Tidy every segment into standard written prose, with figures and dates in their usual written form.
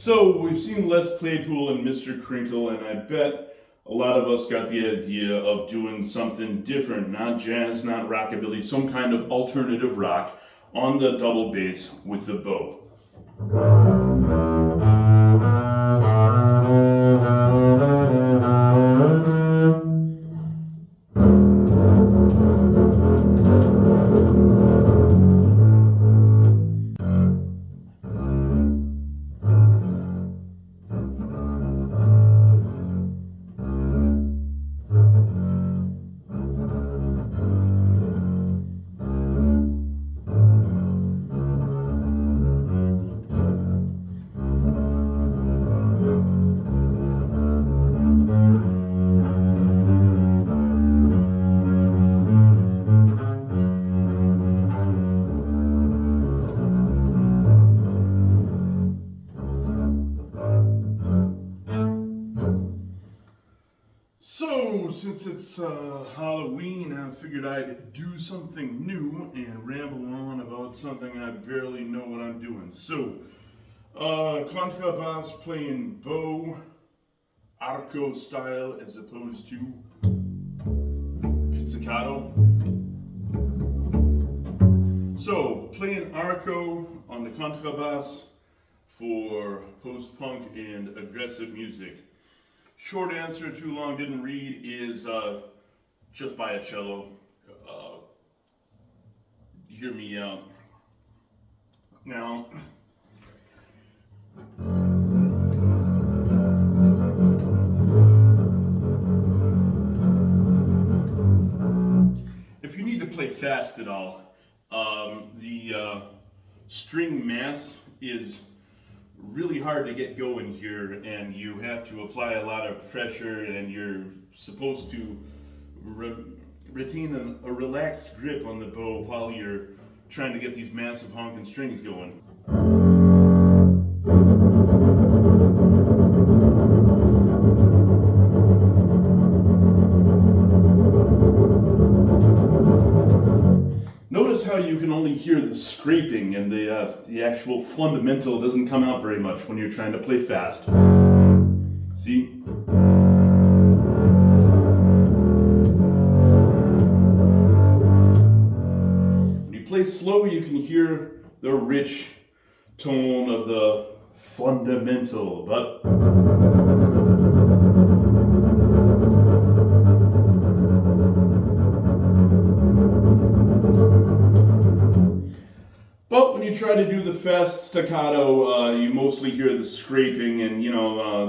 So we've seen Les Claypool and Mr. Crinkle, and I bet a lot of us got the idea of doing something different, not jazz, not rockabilly, some kind of alternative rock on the double bass with the bow. So, since it's Halloween, I figured I'd do something new and ramble on about something I barely know what I'm doing. So, Kontrabass playing bow, Arco style as opposed to pizzicato. So, playing Arco on the Kontrabass for post-punk and aggressive music. Short answer, too long didn't read, is just buy a cello. Hear me out. Now, if you need to play fast at all, the string mass is really hard to get going here, and you have to apply a lot of pressure, and you're supposed to retain a relaxed grip on the bow while you're trying to get these massive honking strings going. Notice how you can only hear the scraping, and the actual fundamental doesn't come out very much when you're trying to play fast. See? When you play slow, you can hear the rich tone of the fundamental, but when you try to do the fast staccato, you mostly hear the scraping, and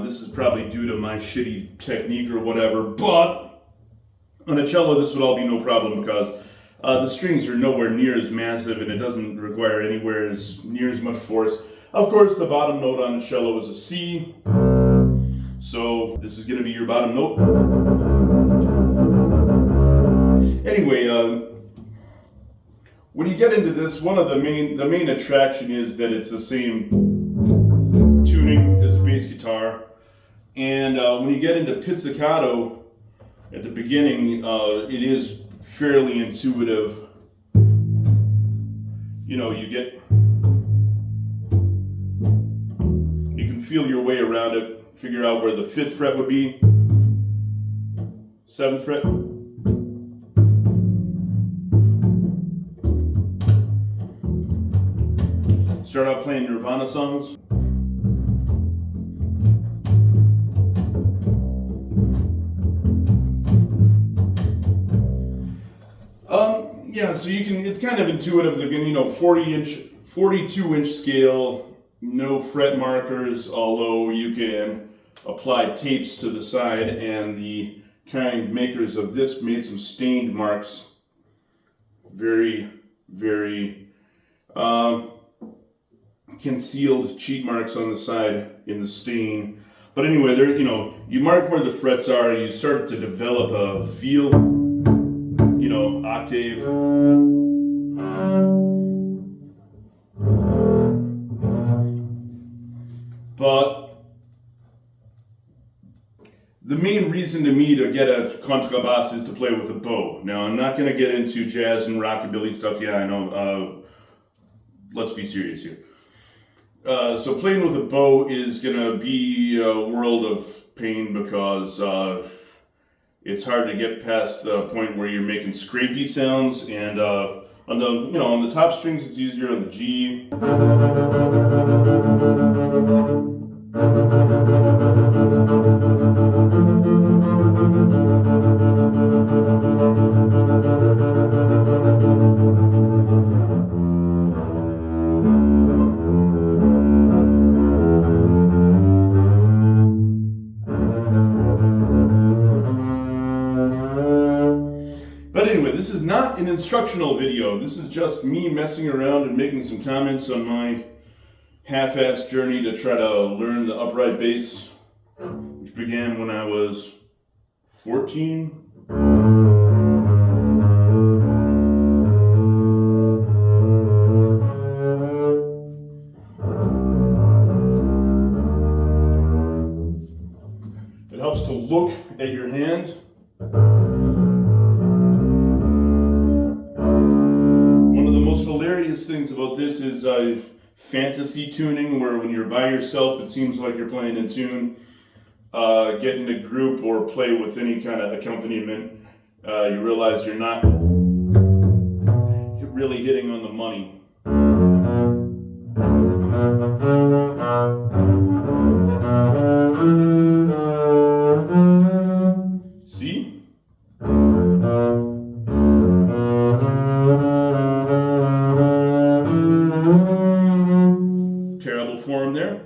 this is probably due to my shitty technique or whatever, but on a cello this would all be no problem because the strings are nowhere near as massive, and it doesn't require anywhere near as much force. Of course, the bottom note on the cello is a C, so this is going to be your bottom note. Anyway, when you get into this, one of the main attraction is that it's the same tuning as a bass guitar, and when you get into pizzicato at the beginning, it is fairly intuitive. You can feel your way around it, figure out where the 5th fret would be, 7th fret. Start out playing Nirvana songs. So you can, it's kind of intuitive. They're going 42-inch scale, no fret markers, although you can apply tapes to the side, and the kind makers of this made some stained marks. Very, very concealed cheat marks on the side in the stain. But anyway, there, you mark where the frets are, you start to develop a feel, octave. But the main reason to me to get a kontrabass is to play with a bow. Now, I'm not going to get into jazz and rockabilly stuff. Yeah, I know. Let's be serious here. So playing with a bow is gonna be a world of pain because it's hard to get past the point where you're making scrapey sounds, and on the on the top strings it's easier. On the G, but anyway, this is not an instructional video. This is just me messing around and making some comments on my half-assed journey to try to learn the upright bass, which began when I was 14. It helps to look at your hand. One of the most hilarious things about this is fantasy tuning, where when you're by yourself it seems like you're playing in tune. Get in a group or play with any kind of accompaniment, you realize you're not really hitting on the money. See? Terrible form there.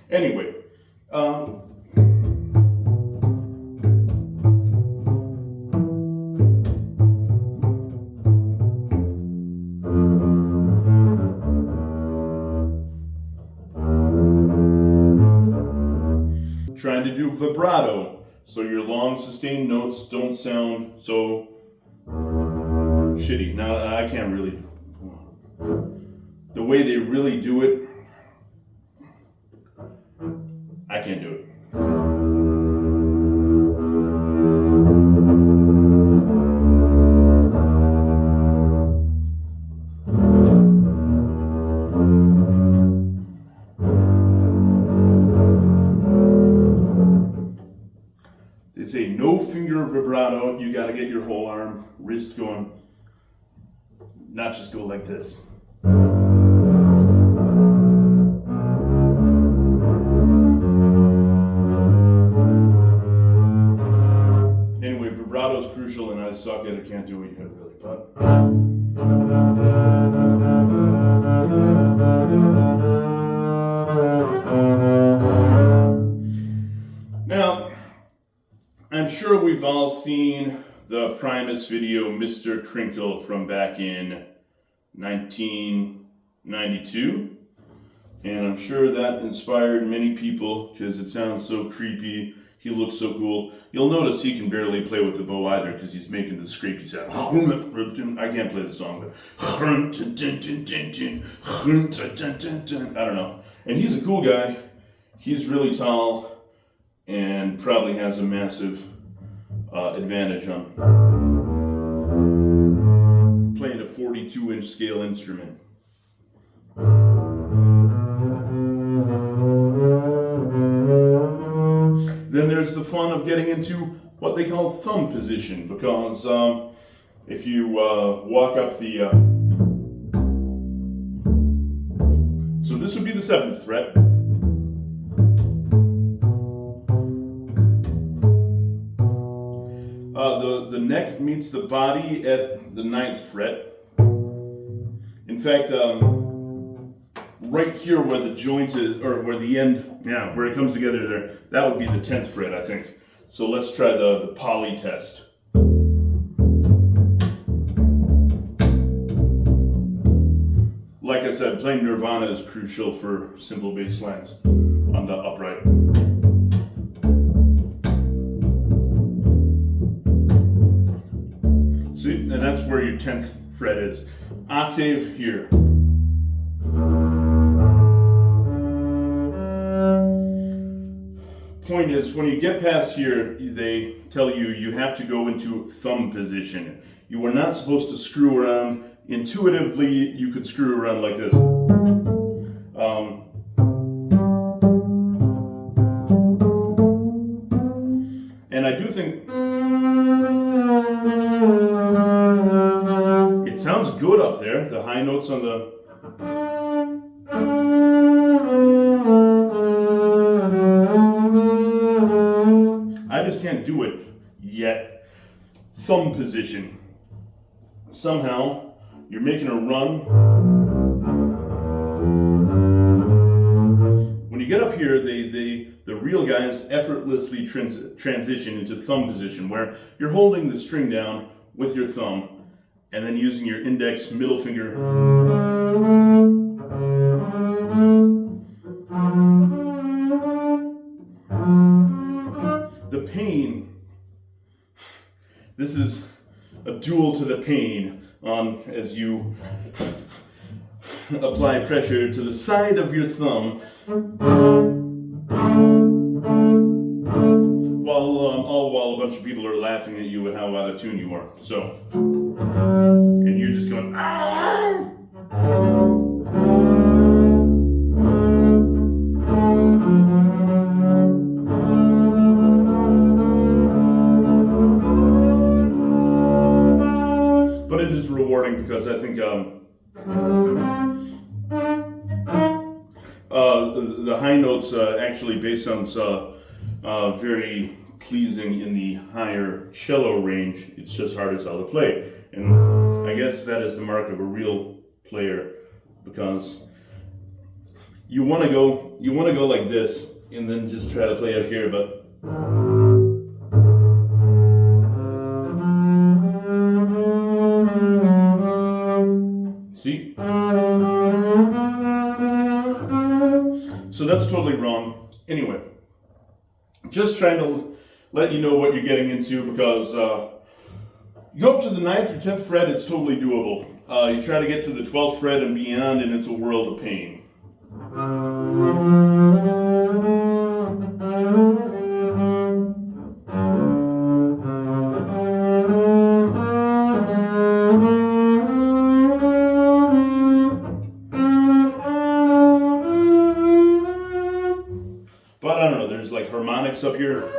Anyway, trying to do vibrato, so your long sustained notes don't sound so shitty. Now, I can't really, the way they really do it, I can't do it. They say no finger vibrato, you gotta get your whole arm, wrist going, not just go like this. Anyway, vibrato is crucial, and I suck at it, can't do it yet really, but. Now, I'm sure we've all seen the Primus video, Mr. Crinkle, from back in 1992. And I'm sure that inspired many people because it sounds so creepy. He looks so cool. You'll notice he can barely play with the bow either because he's making the scrapey sound. I can't play the song, but I don't know. And he's a cool guy. He's really tall and probably has a massive advantage on playing a 42-inch scale instrument. Then there's the fun of getting into what they call thumb position, because if you walk up the so this would be the 7th fret. The neck meets the body at the 9th fret. In fact, right here where the joint is, or where the end, where it comes together there, that would be the 10th fret, I think. So let's try the poly test. Like I said, playing Nirvana is crucial for simple bass lines on the upright. See, and that's where your 10th fret is. Octave here. Point is, when you get past here, they tell you you have to go into thumb position. You are not supposed to screw around. Intuitively, you could screw around like this. I do think it sounds good up there, the high notes on the... I just can't do it yet. Thumb position. Somehow, you're making a run. When you get up here, the real guys effortlessly transition into thumb position, where you're holding the string down with your thumb and then using your index, middle finger. The pain, this is a duel to the pain as you apply pressure to the side of your thumb while a bunch of people are laughing at you at how out of tune you are. So, and you're just going, ah! But it is rewarding because I think the high notes actually bass sounds very pleasing in the higher cello range. It's just hard as hell to play, and I guess that is the mark of a real player, because you want to go like this and then just try to play up here, but see? So that's totally wrong. Anyway, just trying to let you know what you're getting into, because you go up to the 9th or 10th fret, it's totally doable. You try to get to the 12th fret and beyond, and it's a world of pain. But I don't know, there's like harmonics up here.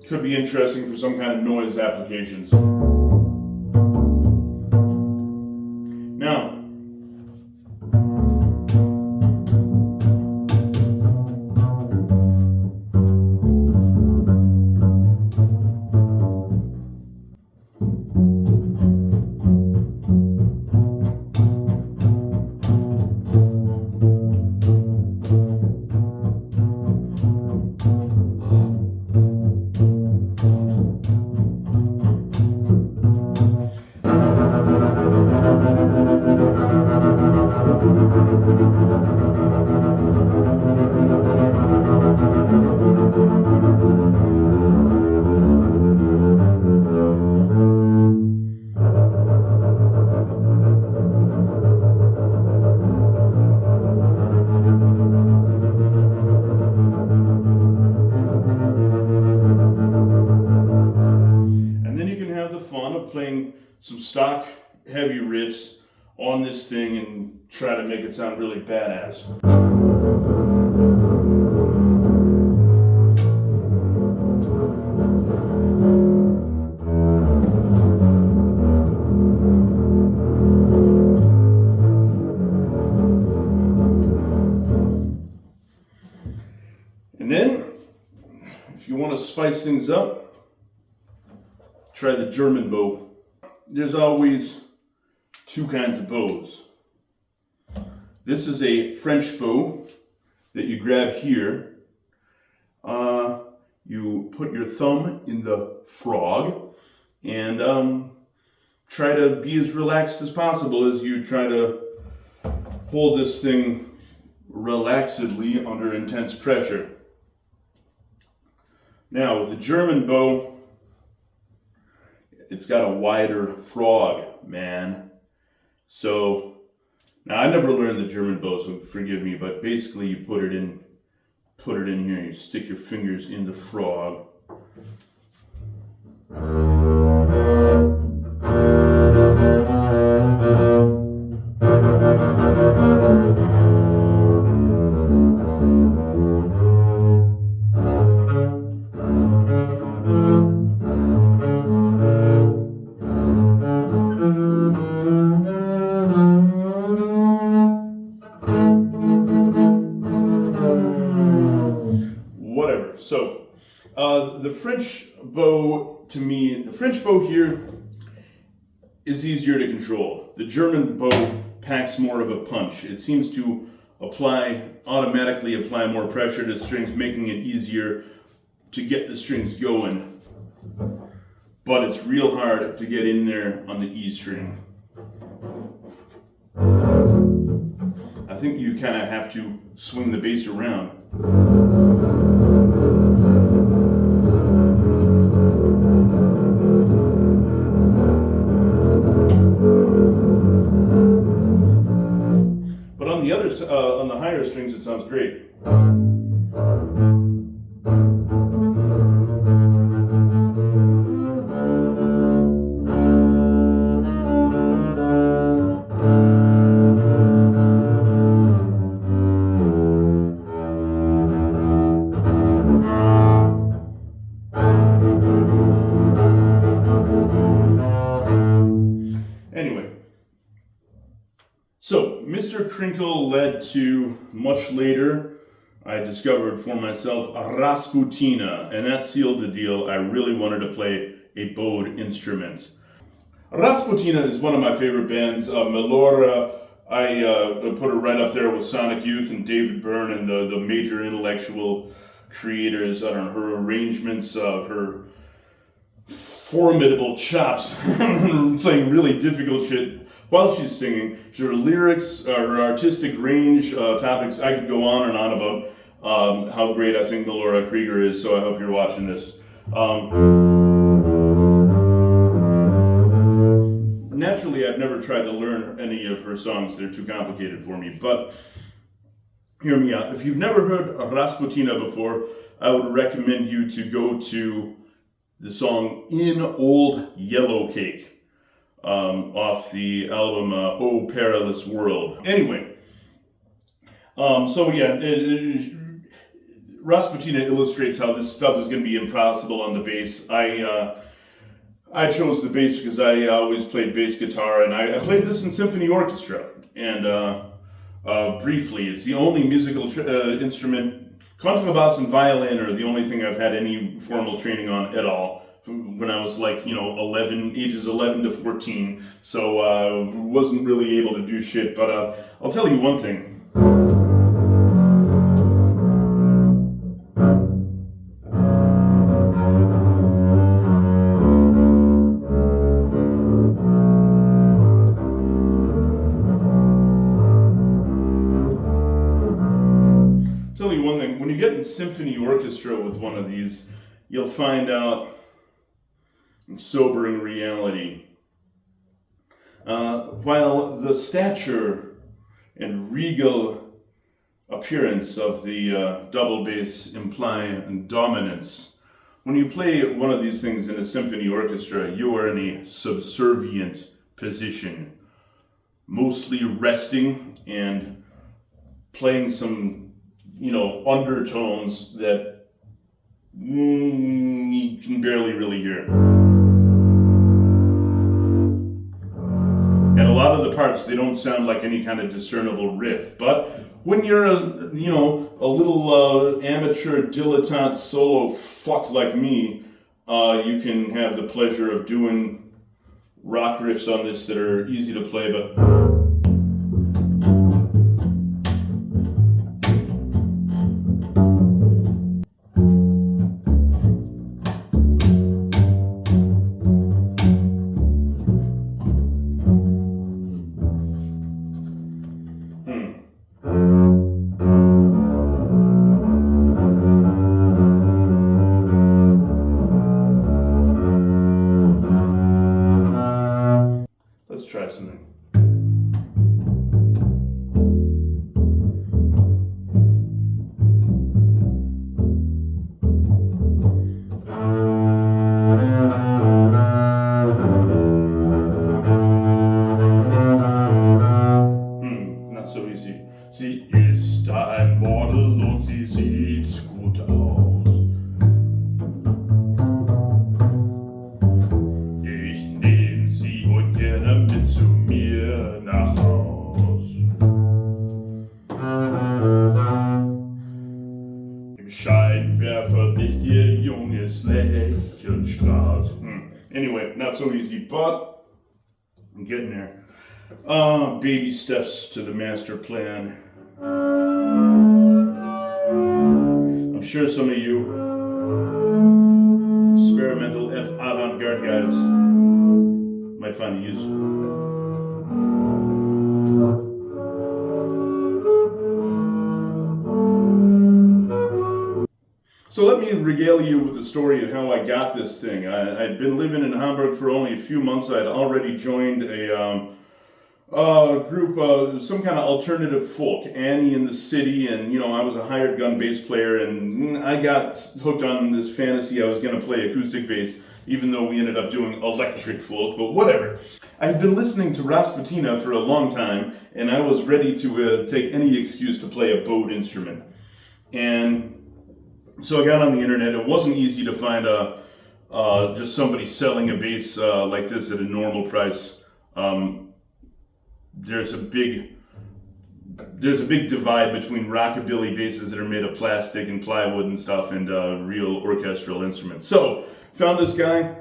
Could be interesting for some kind of noise applications. Now, playing some stock heavy riffs on this thing and try to make it sound really badass. And then, if you want to spice things up, try the German bow. There's always two kinds of bows. This is a French bow that you grab here. You put your thumb in the frog and try to be as relaxed as possible as you try to hold this thing relaxedly under intense pressure. Now with the German bow, it's got a wider frog, man. So now I never learned the German bow, so forgive me, but basically you put it in here, you stick your fingers in the frog. Whatever. So, the French bow, to me, the French bow here is easier to control. The German bow packs more of a punch. It seems to automatically apply more pressure to the strings, making it easier to get the strings going. But it's real hard to get in there on the E string. I think you kind of have to swing the bass around. But on the on the higher strings, it sounds great. Anyway, so Mr. Krinkle led to, much later, I discovered for myself a Rasputina, and that sealed the deal. I really wanted to play a bowed instrument. Rasputina is one of my favorite bands. Melora, I put her right up there with Sonic Youth and David Byrne and the major intellectual creators. I don't know, her arrangements, her formidable chops, playing really difficult shit while she's singing. Her lyrics, her artistic range, topics, I could go on and on about how great I think Melora Krieger is, so I hope you're watching this. Naturally, I've never tried to learn any of her songs. They're too complicated for me, but hear me out. If you've never heard Rasputina before, I would recommend you to go to the song In Old Yellow Cake off the album Oh Perilous World. Anyway, so yeah, Rasputina illustrates how this stuff is going to be impossible on the bass. I chose the bass because I always played bass guitar, and I played this in symphony orchestra. And briefly, it's the only musical instrument. Kontrabass and violin are the only thing I've had any formal training on at all. When I was like, ages 11 to 14. So wasn't really able to do shit. But I'll tell you one thing. When you get in symphony orchestra with one of these, you'll find out sobering reality. While the stature and regal appearance of the double bass imply dominance, when you play one of these things in a symphony orchestra, you are in a subservient position, mostly resting and playing some undertones that you can barely really hear. And a lot of the parts, they don't sound like any kind of discernible riff. But when you're a little amateur dilettante solo fuck like me, you can have the pleasure of doing rock riffs on this that are easy to play, but something. Not so easy. Sie ist ein Model und sie sieht gut aus. Ich nehm sie heute gerne mit zu mir nach Haus. Im Scheinwerfer liegt ihr junges Lächeln strahlt. Anyway, not so easy, but I'm getting there. Baby steps to the master plan. I'm sure some of you experimental avant-garde guys might find it useful. So let me regale you with the story of how I got this thing. I'd been living in Hamburg for only a few months. I'd already joined a group, some kind of alternative folk, Annie in the City, and I was a hired gun bass player, and I got hooked on this fantasy I was going to play acoustic bass, even though we ended up doing electric folk, but whatever. I had been listening to Rasputina for a long time, and I was ready to take any excuse to play a bowed instrument. And so I got on the internet. It wasn't easy to find just somebody selling a bass like this at a normal price. There's a big divide between rockabilly basses that are made of plastic and plywood and stuff and real orchestral instruments. So found this guy,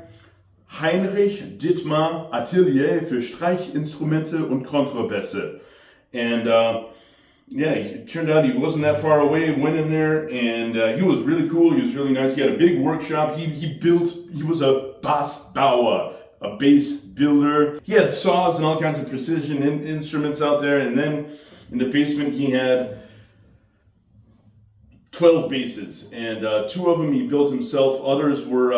Heinrich, Dithmar, Atelier für Streichinstrumente und Kontrabässe. And it turned out he wasn't that far away. Went in there, and he was really cool. He was really nice. He had a big workshop. He was a Bassbauer, a bass builder. He had saws and all kinds of precision instruments out there. And then in the basement, he had 12 basses, and 2 of them he built himself. Others were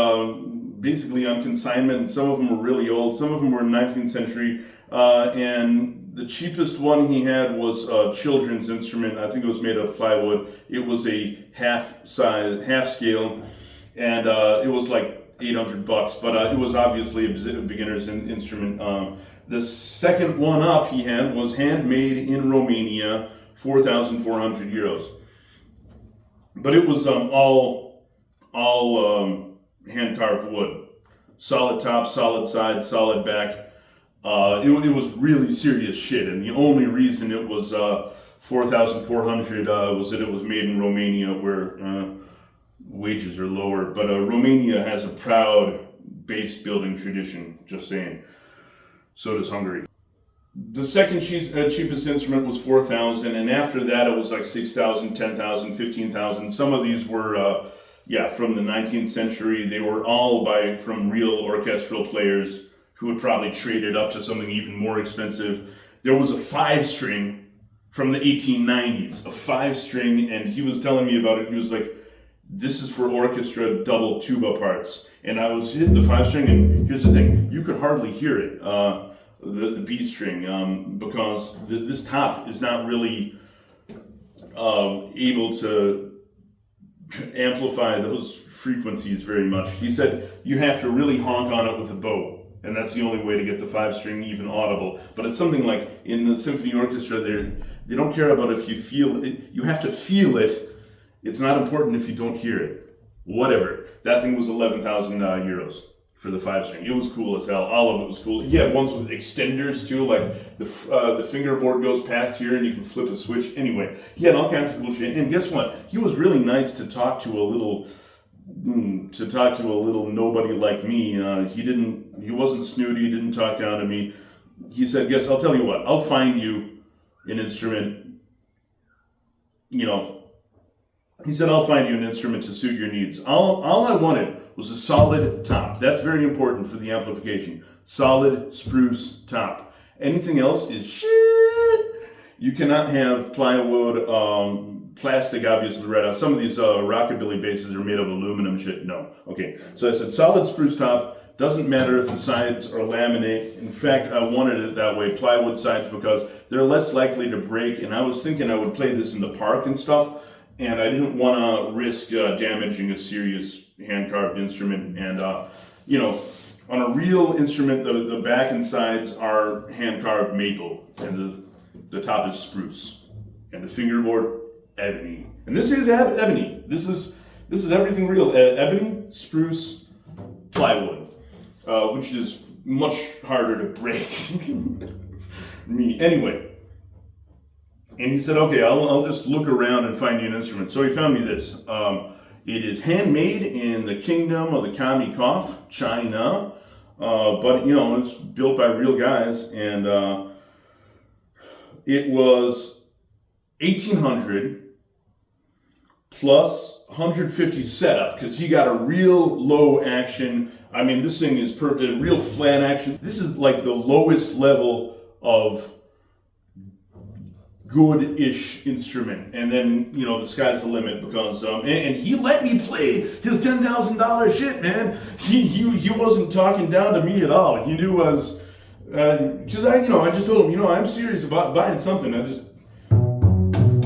basically on consignment. Some of them were really old. Some of them were 19th century. And the cheapest one he had was a children's instrument. I think it was made of plywood. It was a half scale, and it was like $800, but it was obviously a beginner's instrument. The second one up he had was handmade in Romania, 4,400 euros. But it was all hand carved wood, solid top, solid side, solid back. It was really serious shit, and the only reason it was 4,400 was that it was made in Romania, where wages are lower. But Romania has a proud bass building tradition, just saying. So does Hungary. The second cheapest instrument was 4,000, and after that it was like 6,000, 10,000, 15,000. Some of these were, from the 19th century. They were all from real orchestral players who would probably trade it up to something even more expensive. There was a 5-string from the 1890s, a 5-string, and he was telling me about it. He was like, this is for orchestra double tuba parts. And I was hitting the 5-string, and here's the thing, you could hardly hear it, the B string, because this top is not really able to amplify those frequencies very much. He said you have to really honk on it with a bow, and that's the only way to get the 5-string even audible. But it's something like in the symphony orchestra, they don't care about if you feel it. You have to feel it. It's not important if you don't hear it. Whatever. That thing was 11,000 euros for the 5-string. It was cool as hell. All of it was cool. He had ones with extenders too, like the fingerboard goes past here and you can flip a switch. Anyway, he had all kinds of cool shit. And guess what? He was really nice to talk to a little nobody like me. He wasn't snooty, he didn't talk down to me. He said, "Guess I'll tell you what, I'll find you an instrument, he said, I'll find you an instrument to suit your needs. All I wanted was a solid top. That's very important for the amplification. Solid spruce top. Anything else is shit. You cannot have plywood, plastic, obviously, right out. Some of these rockabilly basses are made of aluminum shit. No. Okay. So I said solid spruce top, Doesn't matter if the sides are laminate. In fact, I wanted it that way, plywood sides, because they're less likely to break. And I was thinking I would play this in the park and stuff, and I didn't want to risk damaging a serious hand-carved instrument. And, you know, on a real instrument, the back and sides are hand-carved maple, and the top is spruce, and the fingerboard, ebony. And this is ebony. This is everything real. Ebony, spruce, plywood. Which is much harder to break. Me. Anyway. And he said, okay, I'll just look around and find you an instrument. So he found me this. It is handmade in the kingdom of the Kami Kof, China. But, you know, it's built by real guys. And it was 1800 plus 150 setup, because he got a real low action. I mean, this thing is a real flat action. This is like the lowest level of good-ish instrument. And then, you know, the sky's the limit, because, and he let me play his $10,000 shit, man. He wasn't talking down to me at all. He knew I was, because I just told him, I'm serious about buying something.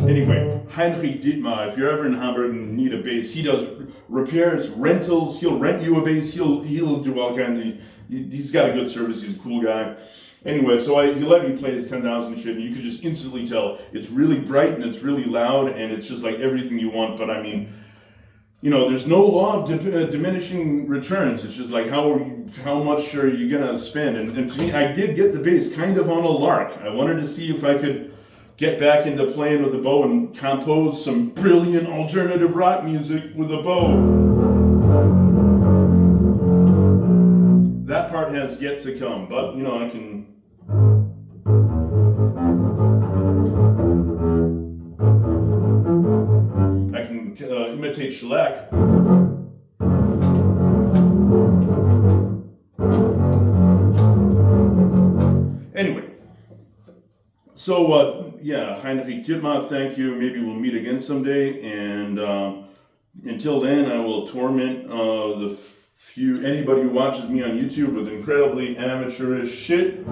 Anyway, Heinrich Dithmar, if you're ever in Hamburg and need a bass, he does repairs, rentals, he'll rent you a bass, he'll do all kinds of, he's got a good service, he's a cool guy. Anyway, so he let me play his 10,000 shit, and you could just instantly tell it's really bright and it's really loud and it's just like everything you want. But I mean, there's no law of diminishing returns. It's just like how much are you gonna spend? And to me, I did get the bass kind of on a lark. I wanted to see if I could get back into playing with a bow and compose some brilliant alternative rock music with a bow. That part has yet to come, but I can. Imitate shellac. Anyway, so Heinrich Dithmar, thank you. Maybe we'll meet again someday. And until then, I will torment anybody who watches me on YouTube with incredibly amateurish shit.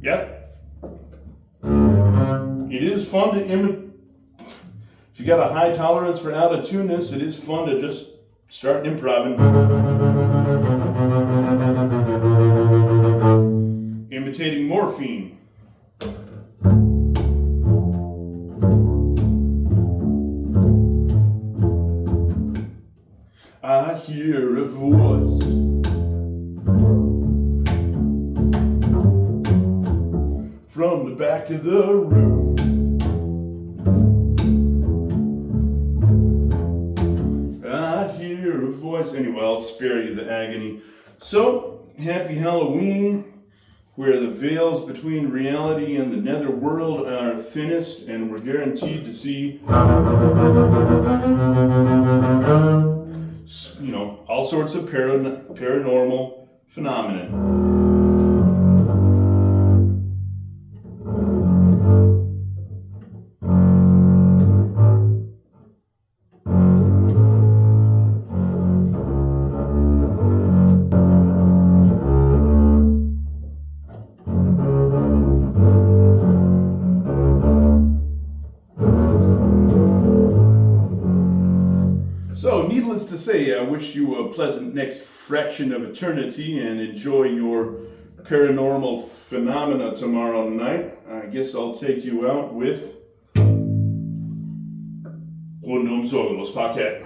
Yep. It is fun to imitate. If you got a high tolerance for out of tuneness, it is fun to just start improvising. Imitating morphine. I hear a voice from the back of the room. I hear a voice. Anyway, I'll spare you the agony. So, happy Halloween, where the veils between reality and the nether world are thinnest, and we're guaranteed to see, all sorts of paranormal phenomena. So, needless to say, I wish you a pleasant next fraction of eternity and enjoy your paranormal phenomena tomorrow night. I guess I'll take you out with Rundum Sorgenlos Parkett.